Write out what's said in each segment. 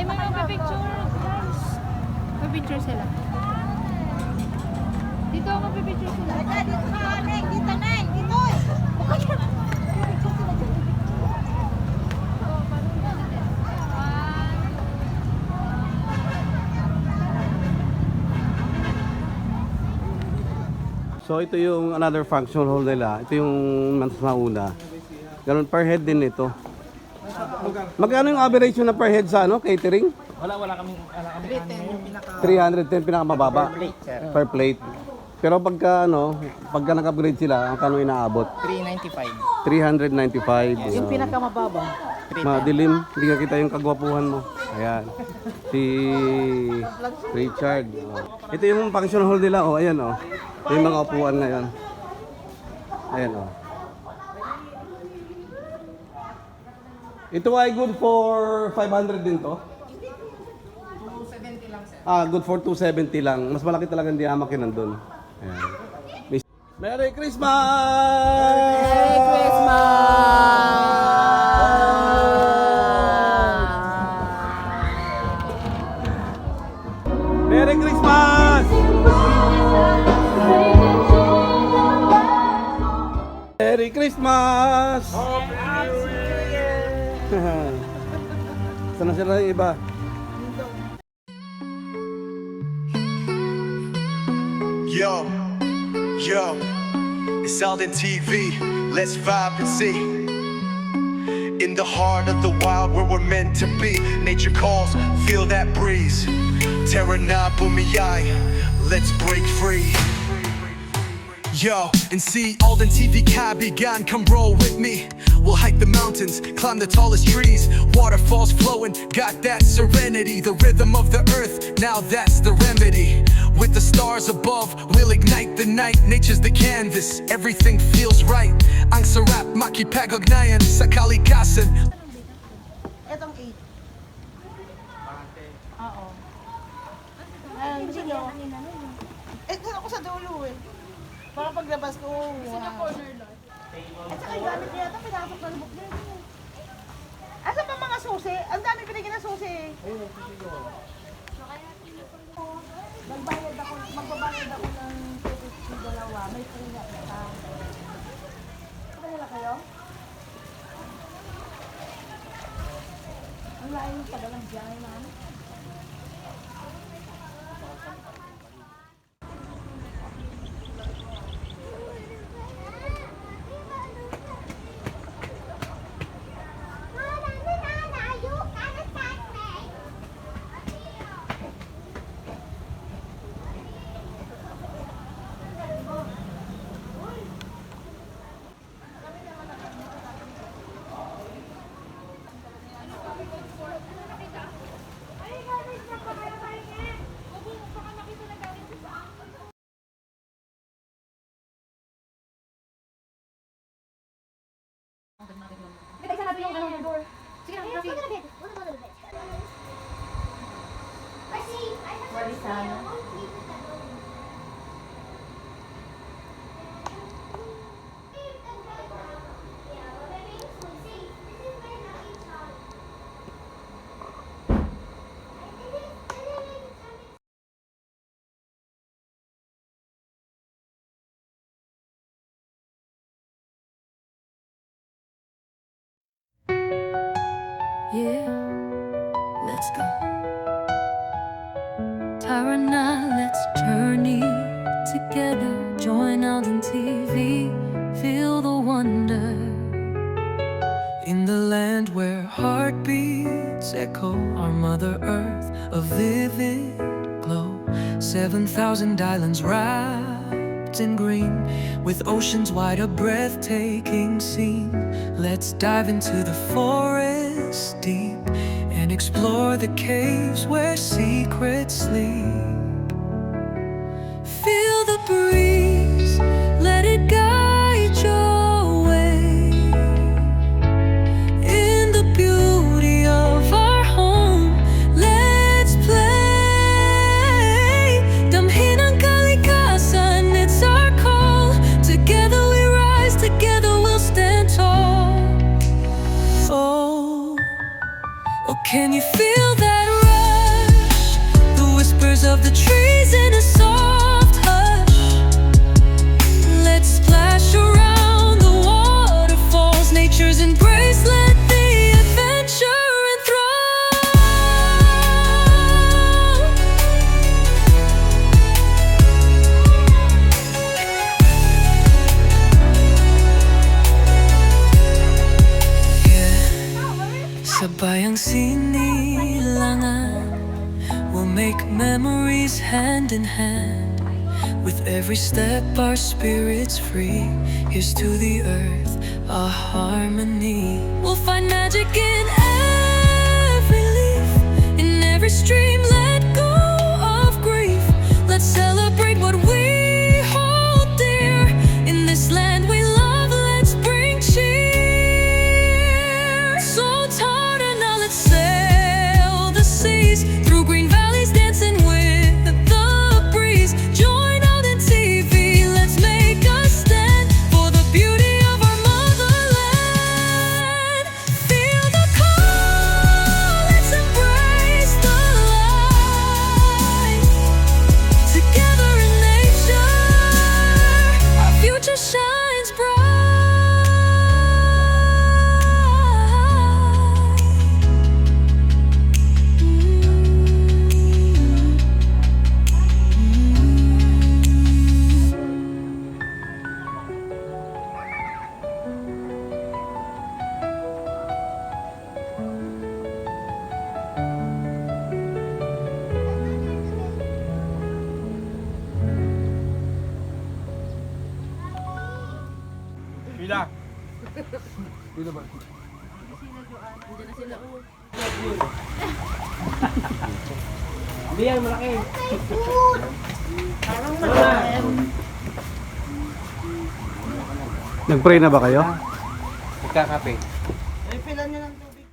may magpa-picture, guys. Magpa-picture sila. Dito ako magpa-picture sila. Dito ka, Neng. Dito, Neng. Dito. Buka ka. So ito yung another function hall nila. Ito yung mas mauna. Ganun per head din ito. Magkano yung average na per head sa ano, catering? Wala kami 310 pinakamababa per plate, sir. per plate. Pero pagka ano, pagka nag-upgrade sila, ang kano inaabot? 395. 395. Yung pinakamababa, 310. Madilim, hindi ka kita yung kagwapuhan mo. Ayan. Si Richard. Oh. Ito yung function hall nila. Oh, ayan oh. Ito yung mga upuan ngayon. Ayan oh. Ito ay good for 500 din to? 270 lang, sir. Good for 270 lang. Mas malaki talaga hindi amakin nandun. Ayan. Merry Christmas! Merry Christmas! Merry Christmas! Merry Christmas! Sana sila yung iba? Yo, it's Alden TV. Let's vibe and see. In the heart of the wild where we're meant to be. Nature calls, feel that breeze. Terra na bumiyay, let's break free. Yo, and see Alden TV Kabigan, come roll with me. We'll hike the mountains, climb the tallest trees. Waterfalls flowing, got that serenity. The rhythm of the earth, now that's the remedy. With the stars above, we'll ignite the night. Nature's the canvas, everything feels right. Ang sarap makipag-ugnayan sa kalikasan. Etong 8. Oo. Ay, sige. Doon ako sa dulo eh. Para paglabas ko, wow. At saka yung gamit niya ito, pinasok na lubog niya. Asa pa mga susi? Ang dami pinigyan ng susi eh. Magbayad ako ng 250 may free na isa. Kanila kayo? Ang layo pa daw ng biyahe, ma'am. Kita isa natin yung ano yung door. Sige na, Rafi. Yeah, let's go. Tarana, let's journey together. Join Alden TV, feel the wonder. In the land where heartbeats echo, our Mother Earth, a vivid glow. 7,000 islands wrapped in green, with oceans wide, a breathtaking scene. Let's dive into the forest deep and explore the caves where secrets sleep. Feel the breeze, let it guide your way. In the beauty of our home, let's play. Damhin ang kalikasan, it's our call. Together we rise, together we'll stand tall. Oh, can you feel that? trees in a soft hush. Let's splash around the waterfalls, nature's embrace. Let the adventure enthrall. Sa bayang sinilangan, we'll make memories hand in hand. With every step our spirits free, here's to the earth, our harmony. We'll find magic in every leaf, in every stream. Let go of grief. Let's celebrate what we hold dear. In this land we love, let's bring cheer. So tired and now let's sail the seas, through green valleys dancing with the breeze. Join out in TV, let's make a stand for the beauty of our motherland. Feel the call, let's embrace the light. Together in nature, our future shines bright. Hindi yan, malaki. Nag-pray na ba kayo? Magkakape. Refilan niyo ng tubig.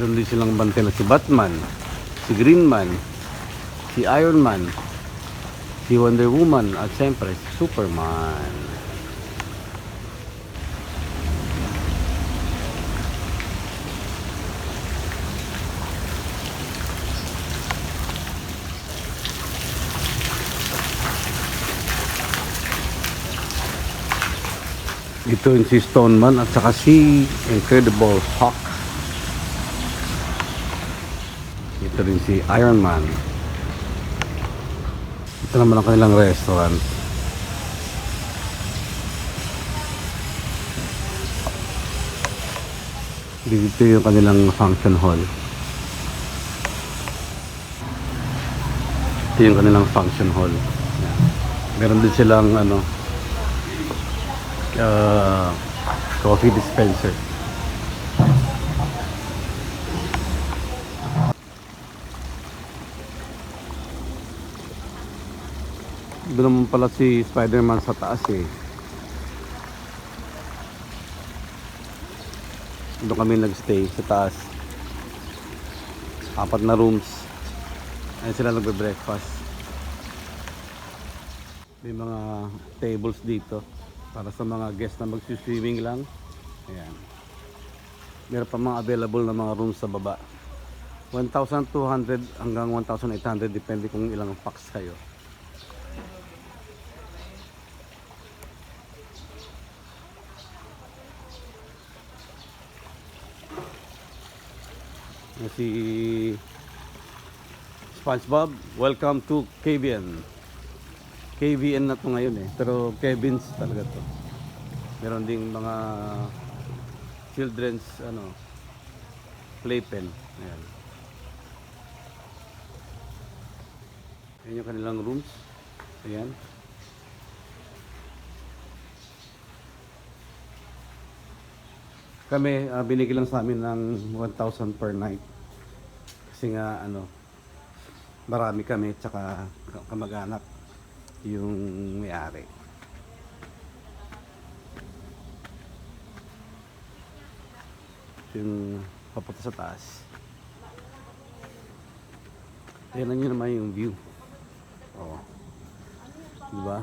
Meron din silang bante na si Batman, si Green Man, si Iron Man, si Wonder Woman, at siyempre si Superman. Ito yung si Stoneman at saka si Incredible Hulk. Ito rin si Iron Man. Ito naman ang kanilang restaurant. Dito yung kanilang function hall. Ito yung kanilang function hall. Yan. Meron din silang coffee dispenser. Doon naman pala si Spider-Man sa taas eh. Doon kami nagstay sa taas. 4 na rooms. Ayun sila nagbe-breakfast. May mga tables dito para sa mga guests na magsi-swimming lang. Ayan. Meron pa mga available na mga rooms sa baba. 1,200 hanggang 1,800 depende kung ilang packs kayo. Si SpongeBob, welcome to KBN. KVN na to ngayon eh. Pero Kevin's talaga to. Meron ding mga children's playpen. Ayan. Ayan yung kanilang rooms. Ayan. Kami, binigay lang sa amin ng 1,000 per night. Kasi nga, marami kami, tsaka kamag-anak yung may-ari. Yung papunta sa taas. Ayan nyo naman yung view. Oh. Diba?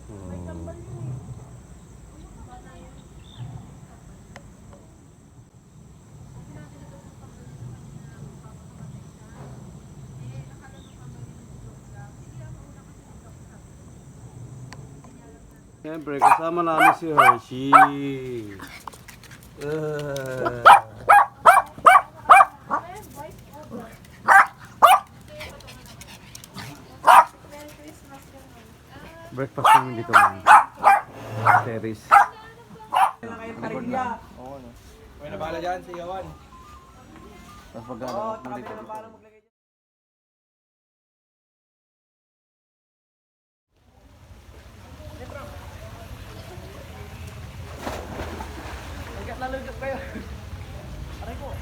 Oh. Siyempre, kasama namin si Hershey. Breakfast namin dito man. Terrace. Oo, no. May nabala dyan, si Yawan. Tapos pag-alawak mo dito. Nalugap kayo. Aray ko.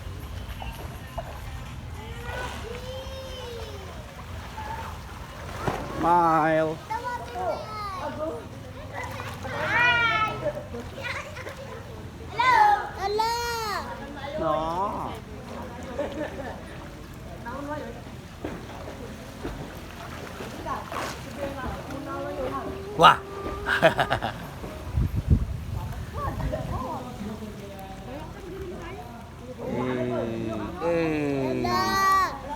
Smile. No. Wah.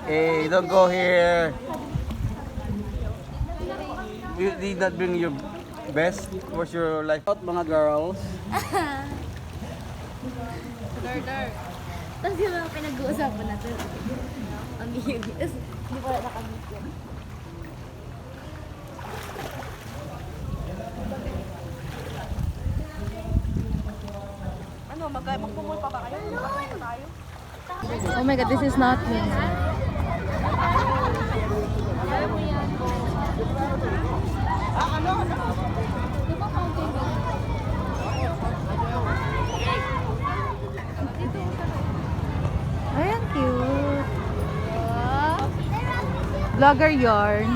Hey, don't go here. You did not bring your best. What's your life out, mga girls? Dar. Tapos yung mga pinag-uusapan natin. Ang hiyagis. Hindi ko na nakamit yun. Magpumul pa ba kayo? Magpumul pa tayo? Oh my god, this is not me. Ayan, cute. Vlogger yarn.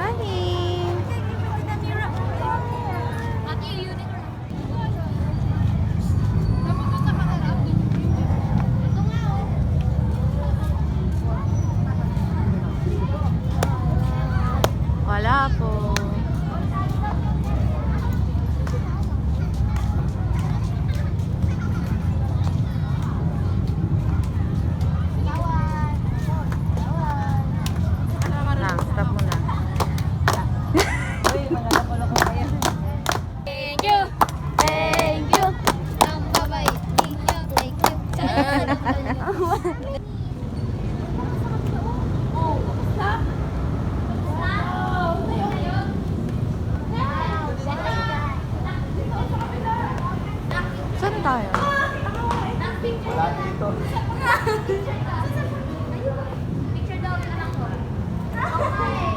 Honey. Wala po. Lang, stop mo na. Thank you. Thank you. Bye-bye. Thank you. Thank you. Saan tayo? Wala dito. Picture daw na lang ko. Okay.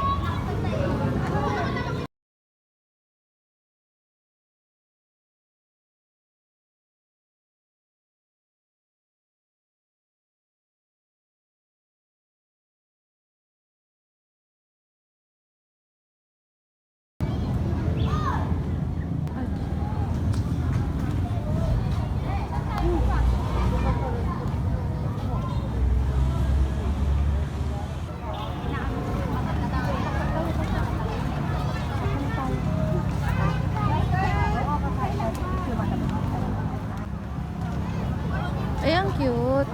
Ayan, cute.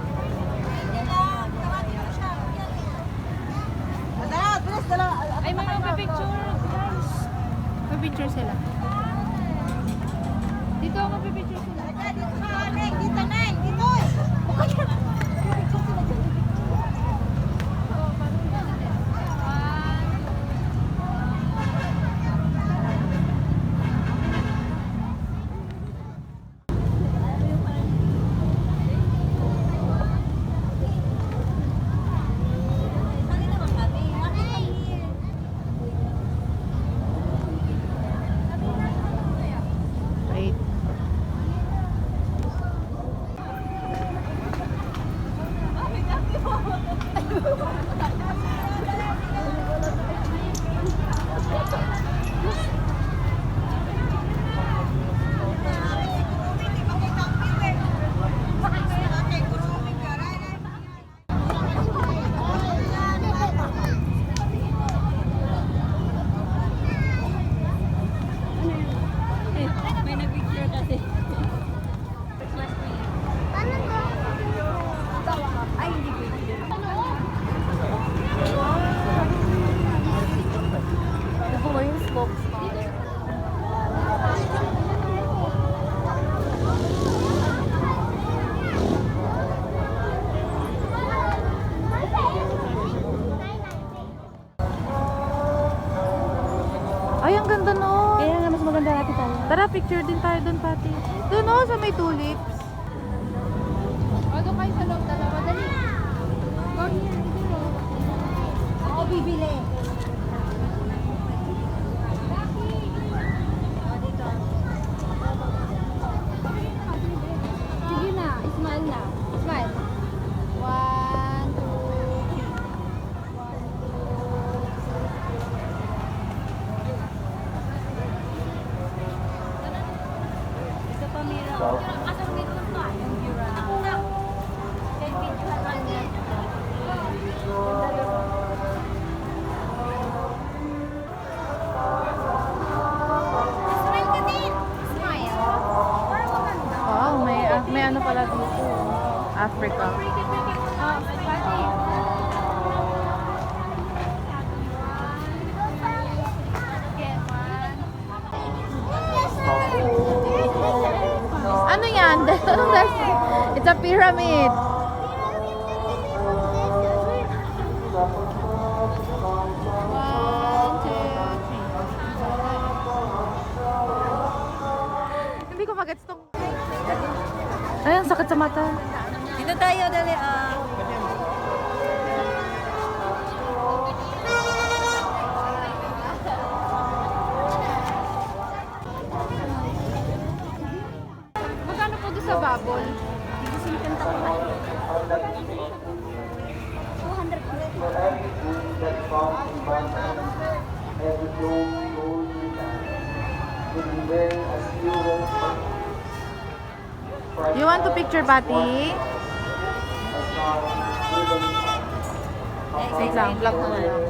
Ay, may magpa-picture. Pa-picture sila. Dito ako pipicture sila. Dito, Neng. Dito, Neng. Dito. Picture din tayo doon, Pati. Doon oh, sa may tulips. O, doon kayo sa loob dalawa. Dali. Go here. Ako bibili. Sige na. Smile na. Smile. 1, 2, 3. Ito pa mira. Asang dito pa. Yung mira. Kay video lang niya. Smile ka din. Smile. Para maganda. Wow, may ano pala dito. Africa. Oh, pati. Get one. Ano yan? It's a pyramid. One, two, three. Hindi ko magets tong... Ay, ang sakit sa mata. Dito tayo, dali. Magkano po doon sa bubble? 200 ulit. You want to picture, Pati? Wait lang, vlog ko na lang.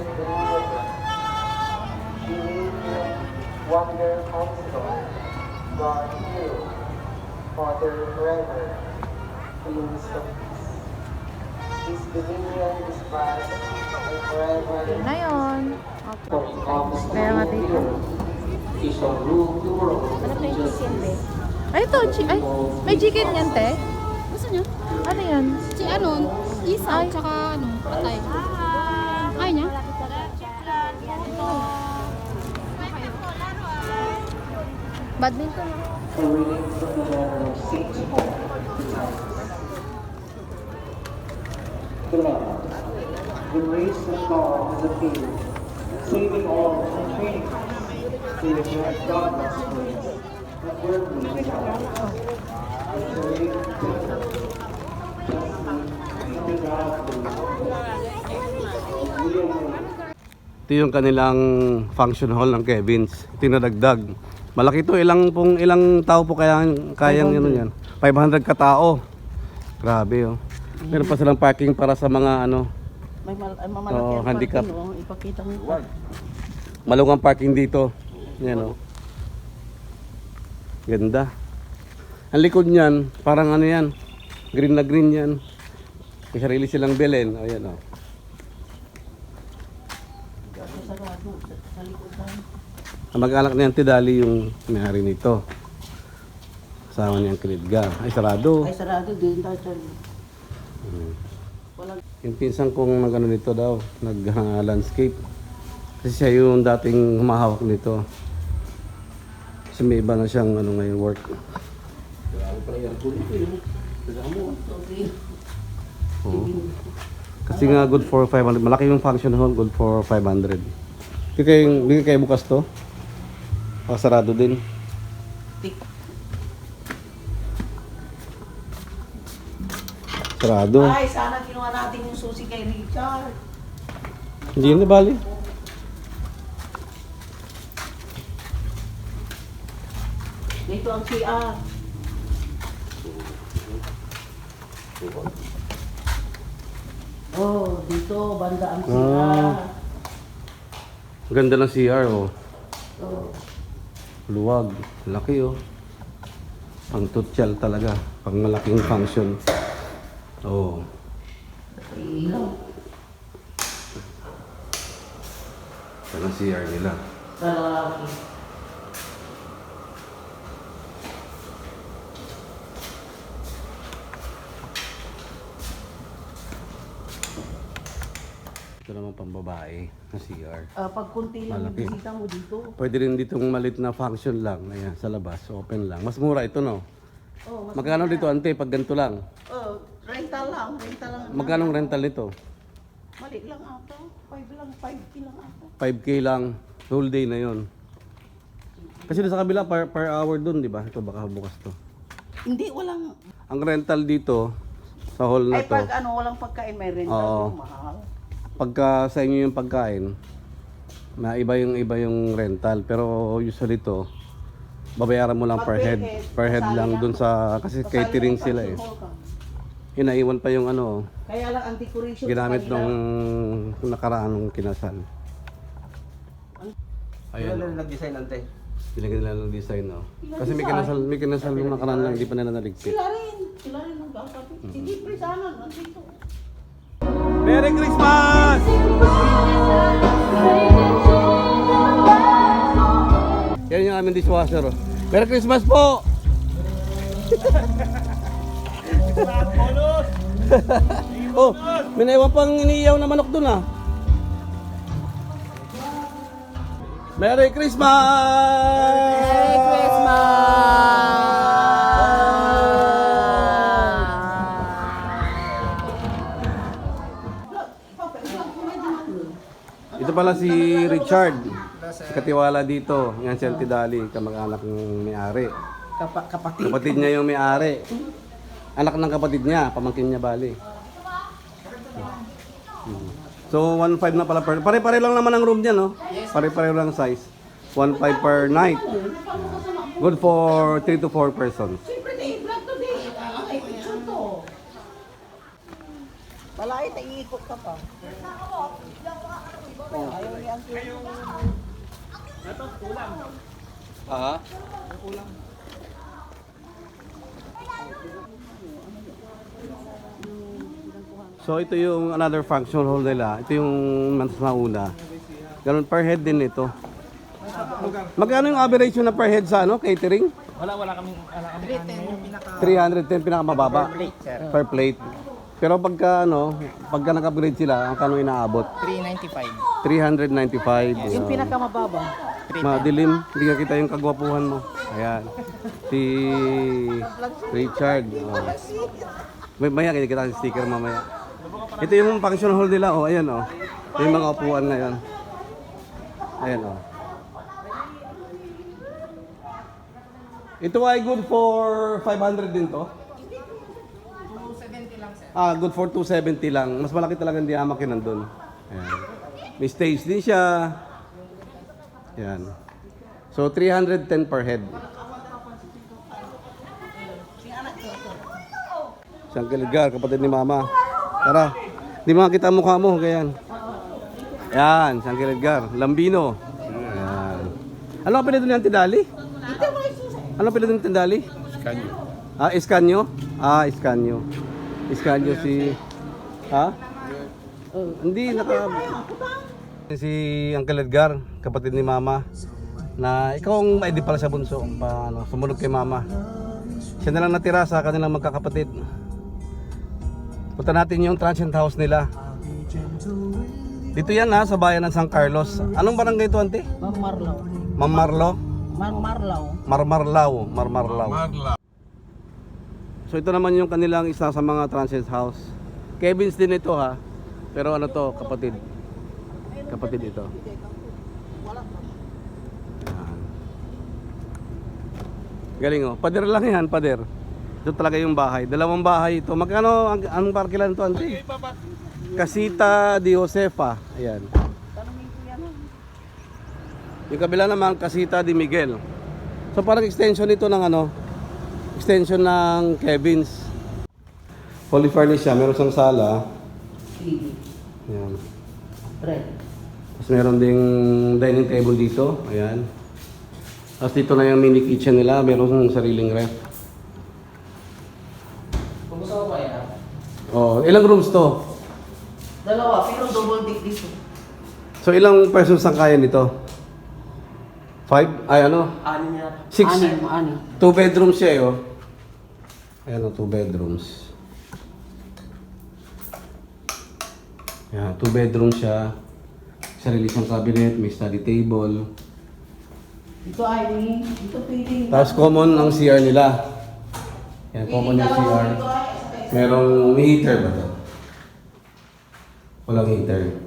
Wonder Council, God you, Father forever, Prince of Peace. His dominion is vast and forever. Na yun. For he comes to Kaya rule mati the earth. He shall rule the world with justice. Ay, ito. Ay, may chicken yan, te. Gusto niyo? Ano yan? Si ano? Isa, tsaka ano? Patay. Ay niya? Badminton. A reading from the letter of St. Paul to Titus. Beloved, the grace of God has appeared, saving all and training us to reject godless ways and worldly desires, and to live justly, and godly, real Ito yung kanilang function hall ng Kevin's. Tinadagdag. Malaki to, ilang tao po kayang yun yan. 500 katao. Grabe oh. Meron pa silang parking para sa mga ano, May mamalaki Oo, ang handicap. parking, oh. Ipakita mo. malungang parking dito. Yan oh. Ganda. Ang likod niyan, parang ano yan, green na green yan. May sarili silang belen. Ayan oh. Ang mag-alak niyan, Tidali yung may-ari nito. Kasama niyang Kilidga. Ay, sarado. Ay, sarado din tayo. Yung pinsan kong nag-ano nito daw, nag-landscape. Kasi siya yung dating humahawak nito. Kasi may iba na siyang ano ngayon work. Oo. Kasi nga good for 500. Malaki yung function hall, good for 500. Bigay kayo bukas to? Sarado din. Sarado. Ay, sana kinuha natin yung susi kay Richard. Hindi yun bali. Dito ang CR. Oh, dito, banda ang CR. Ah. Ang ganda ng CR oh. Oh. Luwag. Laki oh. Pang tutyal talaga. Pang malaking function. Oh. Ilaw. Ito ang CR nila. Lalaki. Ito naman pang babae na CR. Pag kunti lang yung Malaki. bisita mo dito. Pwede rin ditong malit na function lang. Ayan, sa labas, open lang. Mas mura ito, no? Oh, Magkano dito, ante, pag ganito lang? rental lang. Magkano ang rental nito? Mali lang ata. 5 lang, 5K lang ata. 5K lang, whole day na yon. Kasi sa kabila, per hour dun, di ba? Ito, baka bukas to. Hindi, walang... Ang rental dito, sa hall na Ay, to, pag walang pagkain, may rental Oo. yung mahal. pagka sa inyo yung pagkain, iba yung rental. Pero usually to, babayaran mo lang per head. Per head lang dun sa, kasi catering sila eh. Inaiwan pa yung ano, Kaya lang ang decoration ginamit sa kanila. nung nakaraan ng kinasal. Ayan, Ano na nag-design ante? binigyan nila ng design, no? Kasi may kinasal nung nakaraan lang, hindi pa nila naligpit. Sila rin ang gagawin. Sige, pre, sana, nandito. Merry Christmas! Yan yung aming dishwasher, oh. Merry Christmas po! Oh, may naiwan pang iniiyaw na manok dun, ah. Merry Christmas! Merry Ito pala si Richard, katiwala dito. Yan si Auntie Dali, kamag-anak ng may-ari. Kapatid. Kapatid niya yung may-ari. Anak ng kapatid niya, pamangkin niya bali. So 1.5 na pala per. Pare-pare lang naman ang room niya, no? Pare-pare lang size. 1.5 per night. Good for 3 to 4 persons. Siyempre, na-vlog to din. Ay, picture to. Balay, naiikot ka pa. Ayaw yan. Ah. So ito yung another function hall nila. Ito yung mas mauna. Ganun per head din ito. Magkano yung average na per head sa ano, catering? Wala kami 310 pinakamababa. Per plate. Pero pagka nag-upgrade sila, ang kano inaabot? 395. 395. Yung pinakamababa. Madilim, hindi ka kita yung kagwapuhan mo. Ayan. Si Richard. Maya kita yung sticker mamaya. Ito yung function hall nila. Oh, ayan oh. Yung mga upuan na yan. Ayan oh. Ito ay good for 500 din to? 270 lang sir. Good for 270 lang. Mas malaki talaga ang diamak yun nandun. Ayan. May stage din siya. Ayan. So 310 per head. Siyang Kaligar, kapatid ni Mama. Tara. Di makita mukha mo, ganyan. Ayan, Siyang Kaligar. Lambino. Ayan. Ano ang pinito ni Auntie Dali? Ano ang pinito ni Auntie Dali? Iskanyo. Iskanyo? Iskanyo. Iskanyo si... Hindi, Si Uncle Edgar, kapatid ni Mama, na ikaw ang maedi pala sa bunso, sumunod kay Mama. Siya na lang natira sa kanilang magkakapatid. Punta natin yung transient house nila. Dito yan sa bayan ng San Carlos. Anong barangay ito, Ante? Marmarlaw. Mamarlo? Marmarlaw. Marmarlaw. So ito naman yung kanilang isa sa mga transient house. Kevin's din ito Pero ano to, kapatid. Kapatid ito. Yan. Galing oh. Pader lang yan, pader. Ito talaga yung bahay. Dalawang bahay ito. Magkano ang parkilan ito, Ante? Casita de Josefa. Ayan. Yung kabila naman, Casita de Miguel. So parang extension ito ng extension ng Kevin's. Fully furnished siya. Meron siyang sala. Ayan. Tapos meron ding dining table dito. Ayan. Tapos dito na yung mini kitchen nila. Meron sariling ref. Kumusta ba yan? Oh, ilang rooms to? Dalawa, pero double deck dito. So ilang persons ang kaya nito? 5? Ay ano? 6. Anim. 2 bedrooms siya oh. Ayan o, 2 bedrooms. Yan, 2 bedroom siya. Sarili siyang cabinet, may study table. Dito ay, dito pwedeng. Tapos common ang CR nila. Yan, common yung CR. Merong may heater ba ito? Walang heater.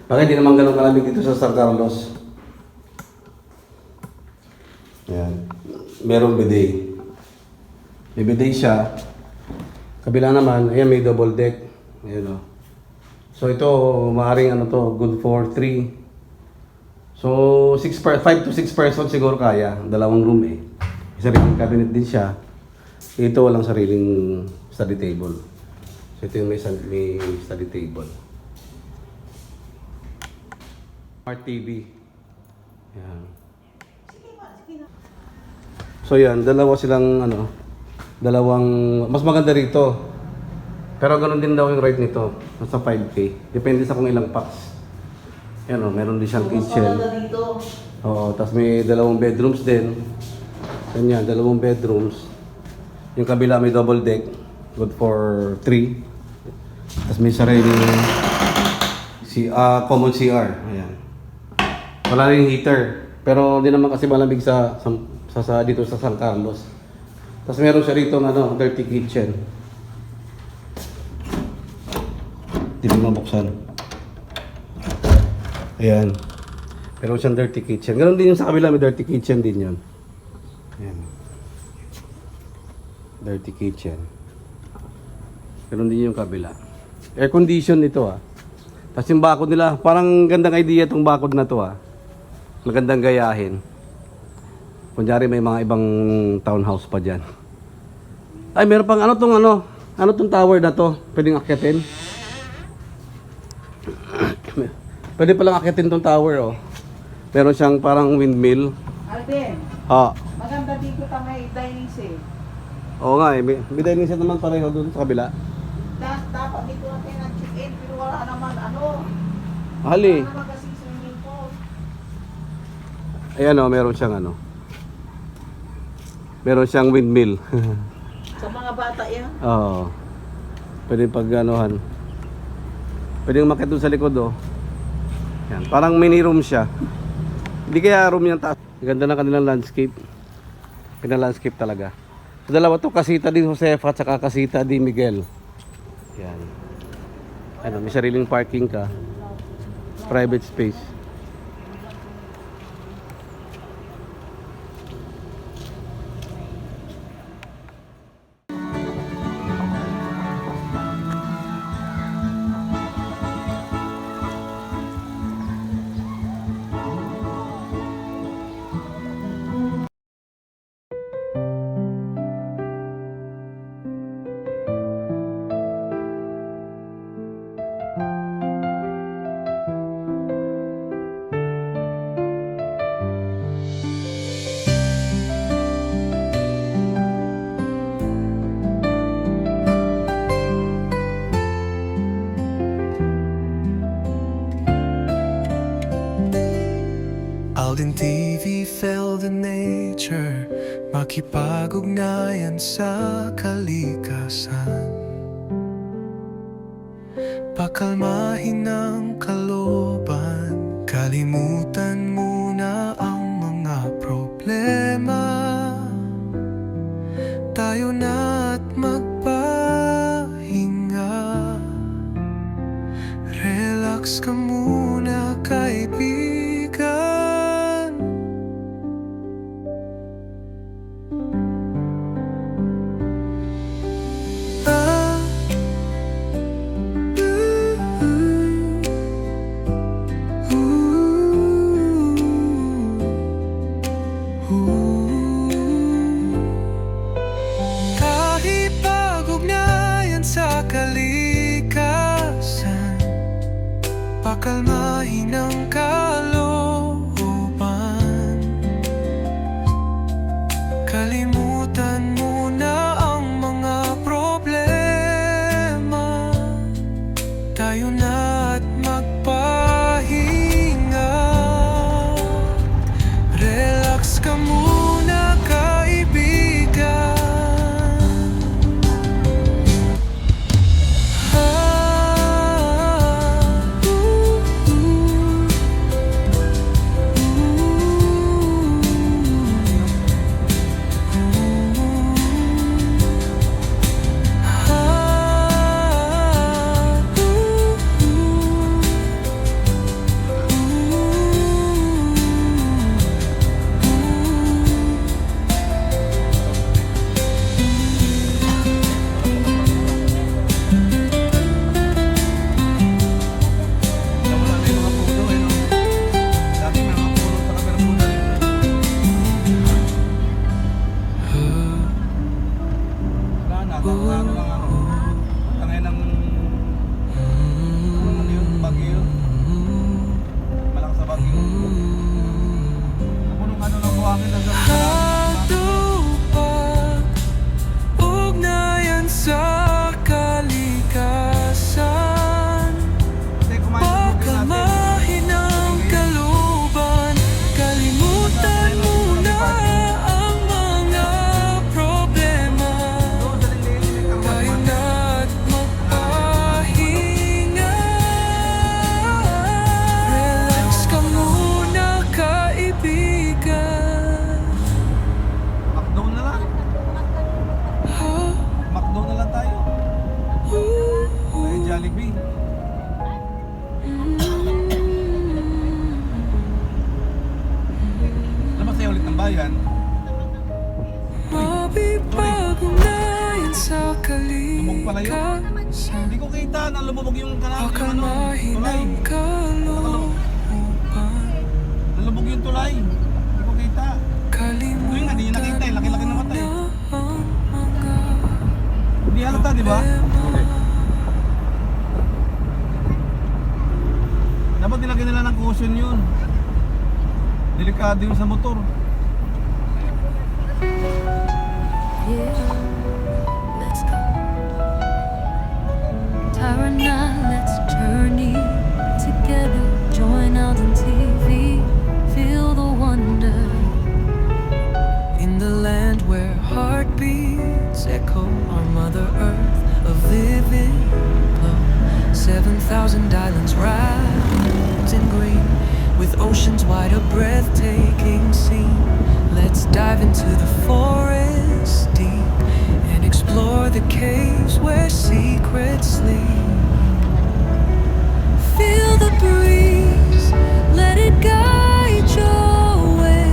Bakit di naman ganun kalamig dito sa San Carlos? Yan. Merong bidet. May bidet siya. Kabila naman, ayan may double deck. Ayan o. So ito, maaaring ano to, good for 3. So 5 to 6 person siguro kaya. Dalawang room eh. May sariling cabinet din siya. Ito walang sariling study table. So ito yung may study table. Smart TV. Yan. So yan, dalawa silang mas maganda rito. Pero ganoon din daw yung rate nito. Nasa 5K. Depende sa kung ilang packs. Yan o, meron din siyang kitchen. Dito. Oo, tapos may 2 bedrooms din. Ganyan, 2 bedrooms. Yung kabila may double deck. Good for 3. Tapos may sariling common CR. Ayan. Wala rin heater. Pero hindi naman kasi malamig dito sa San Carlos. Tapos meron siya rito dirty kitchen. Hindi mo mabuksan. Ayan. Meron siyang dirty kitchen. Ganon din yung sa kabila, may dirty kitchen din yun. Ayan. Dirty kitchen. Ganon din yung kabila. Air condition ito Tapos yung bakod nila, parang gandang idea itong bakod na to Magandang gayahin. Kunyari may mga ibang townhouse pa dyan. Ay, meron pang ano tong tower na to? Pwedeng akyatin? Pwede palang akyatin tong tower Meron siyang parang windmill. Alvin, maganda dito ka may dining set. Oo nga may dining set naman pareho doon sa kabila. Dapat dito natin ang check-in, pero wala naman Hali. Wala naman kasi swimming pool. Ayan meron siyang meron siyang windmill. Sa mga bata yan. Oo. Pwede pag-anuhan. Pwede umakyat doon sa likod Yan, parang mini room siya. Hindi kaya room yung taas. Ganda ng kanilang landscape. Pina-landscape talaga. So dalawa to, Casita di Josefa at saka Casita di Miguel. Yan. May sariling parking ka. Private space. Alden TV fell the nature, makipag-ugnayan sa kalikasan, pakalmahin ang kalooban, kalimutan muna ang mga problema. Tayo na at magpahinga, relax ka muna kaibigan. Pakalmahin ang kalooban, kalimutan muna ang mga problema. Tayo na at magpahinga, relax ka muna kaibigan. Tangay ng ano yun, bagyo. Malakas sa bagyo. Ako nung ano lang buhangin lang sa Hatupad, ugnayan sa kalikasan. Pagkamahinang kaluban, kalimutan muna ang mga problema. Tayo na't magpahinga. Relax ka muna, kaibigan. McDo na lang. McDo na lang tayo. Ay, Jollibee. Ano ba sa'yo ulit ng bayan? Mapipag-ugnayan sa Lumog pala yun. kalikasan. Hindi ko kita na lumubog yung kanal. Baka Yung ano, tulay. mahinang kalooban, Nalubog yung tulay. Hindi ko kita. Tuwing nga, di nyo nakita eh. Laki-laki na mata eh. ang mga Hindi halata, di ba? Dapat nilagyan nila ng cushion yun. Delikado yun sa motor. Yeah, let's go. Tara na, let's journey together. Join Alden TV, feel the wonder. In the land where heartbeats echo, our Mother Earth, a vivid glow. 7,000 islands wrapped in green, with oceans wide, a breathtaking scene. Let's dive into the forest deep and explore the caves where secrets sleep. Feel the breeze, let it guide your way.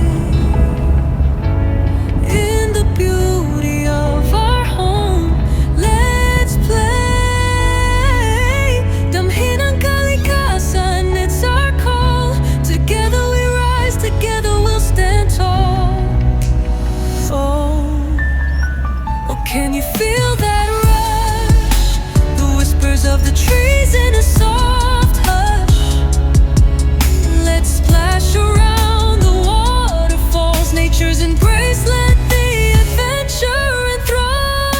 In the beauty of our home, let's play. Damhin ang kalikasan, it's our call. Together we rise, together we'll stand tall. Oh, can you feel that rush? The whispers of the trees in a soft hush. Let's splash around the waterfalls, nature's embrace. Let the adventure enthrall.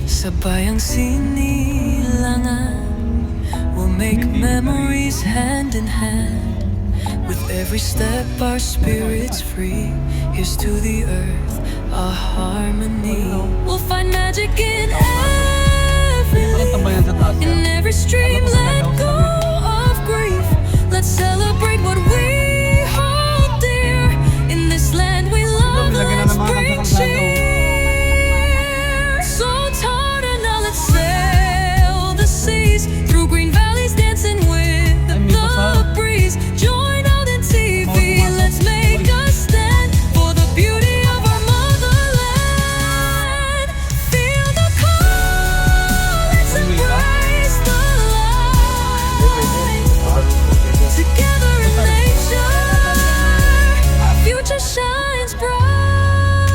Sabay ang sinilangan, we'll make memories hand in hand. With every step our spirits free. Here's to the earth, a harmony. We'll find magic in every leaf, in every stream. Let go of grief. Let's celebrate what we hold dear. In this land we love, let's bring cheer. So tired and now let's sail the seas, through green valleys dancing with the breeze. Join Alden TV, let's make a stand for the beauty of our motherland. Feel the call, let's embrace the light. Together in nature, our future shines bright.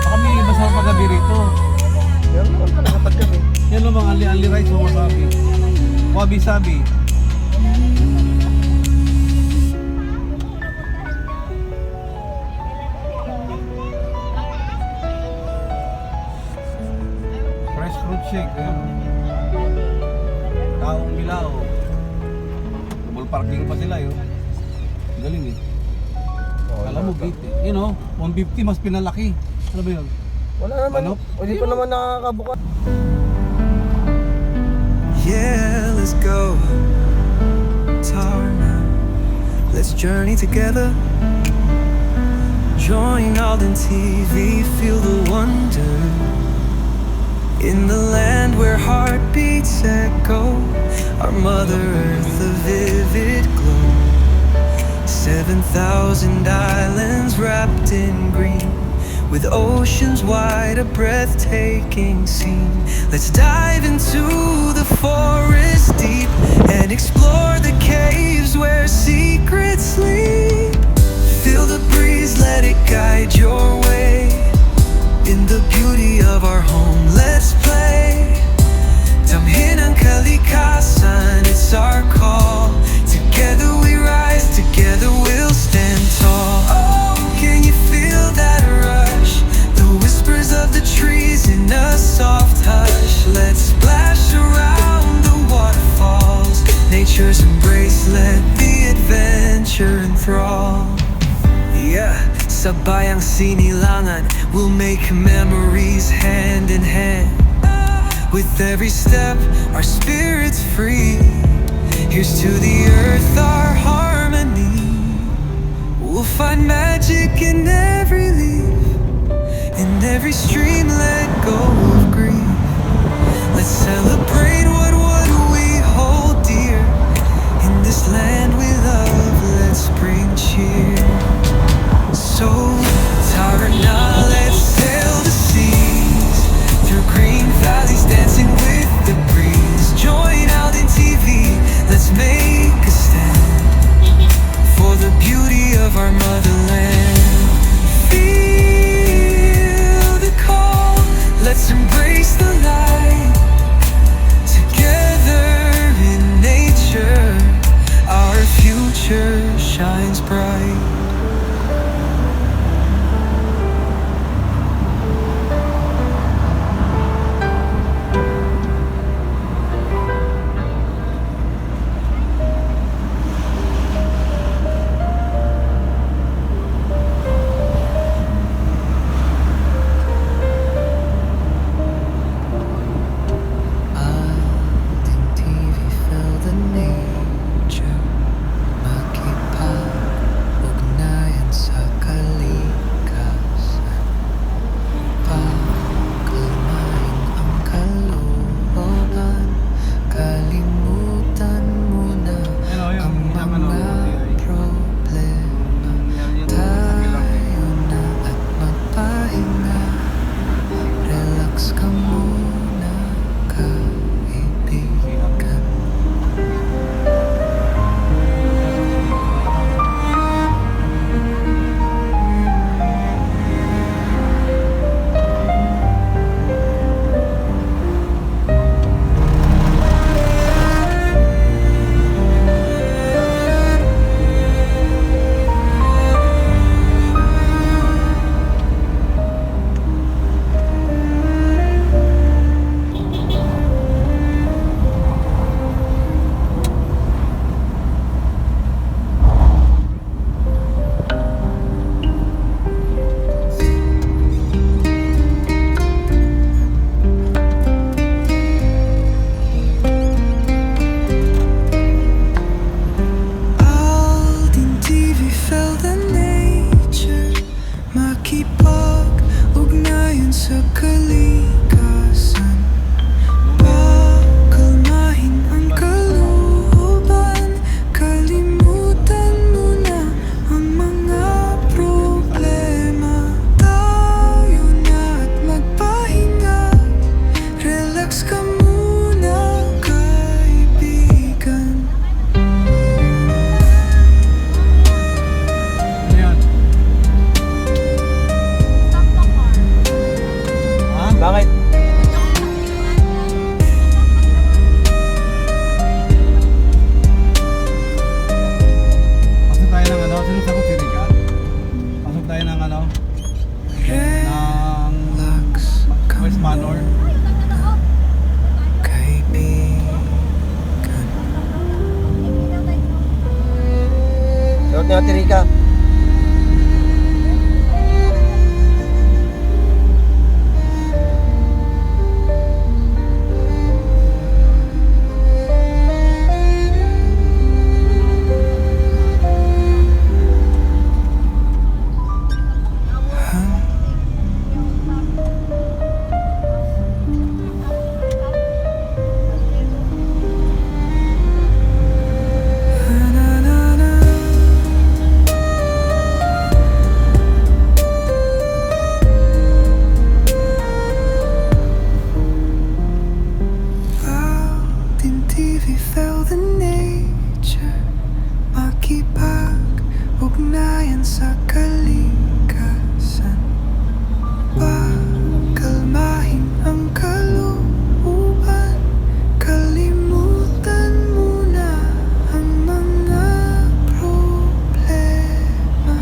Baka may masarap magabi rito. Yan lang mga ali-ali rice o wasabi. Wabi-sabi. Fresh fruit shake. Ayan. Taong Milao. Double parking pa sila yun. Galing eh. Alam mo, gate eh. You know, 150 mas pinalaki. Ano ba yun? Wala naman. Manok? Hindi pa naman nakakabuka. Yeah, let's go. Tarna, let's journey together. Join Alden TV, feel the wonder. In the land where heartbeats echo, our Mother Earth, a vivid glow. 7,000 islands wrapped in green, with oceans wide, a breathtaking scene. Let's dive into the forest deep and explore the caves where secrets sleep. Feel the breeze, let it guide your way. In the beauty of our home, let's play. Damhin ang kalikasan, it's our call. Together we rise, together we'll stand tall. Oh, can you feel that rush? The whispers of the trees in a soft hush. Let's splash around the waterfalls. Nature's embrace, let the adventure enthrall. Yeah, sa bayang sinilangan, we'll make memories hand in hand. With every step, our spirit's free. Here's to the earth, our harmony. We'll find magic in every leaf, in every stream, let go of grief. Let's celebrate what we hold dear. In this land we love, let's bring cheer. So, Tara na, let's sail the seas, through green valleys dancing with the breeze. Join out in TV, let's make a stand for the beauty of our motherland. Feel the call, let's embrace the light. Together in nature, our future shines bright. Shoutout ni Ate Rica. we felt the nature makipag-ugnayan sa kalikasan. Pakalmahin ang kalooban, kalimutan muna ang mga problema.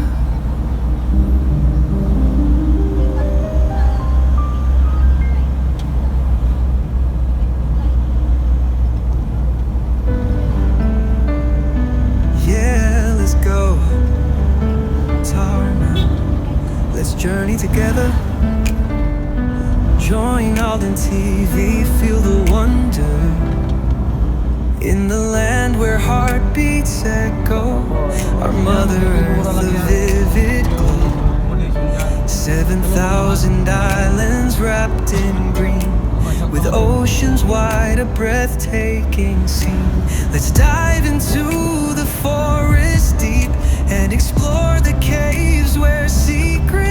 Yeah, let's go. Tarna, let's journey together. Join Alden TV, feel the wonder. In the land where heartbeats echo, our Mother Earth, a vivid glow. 7,000 islands wrapped in green, with oceans wide, a breathtaking scene. Let's dive into the forest deep and explore the caves where secrets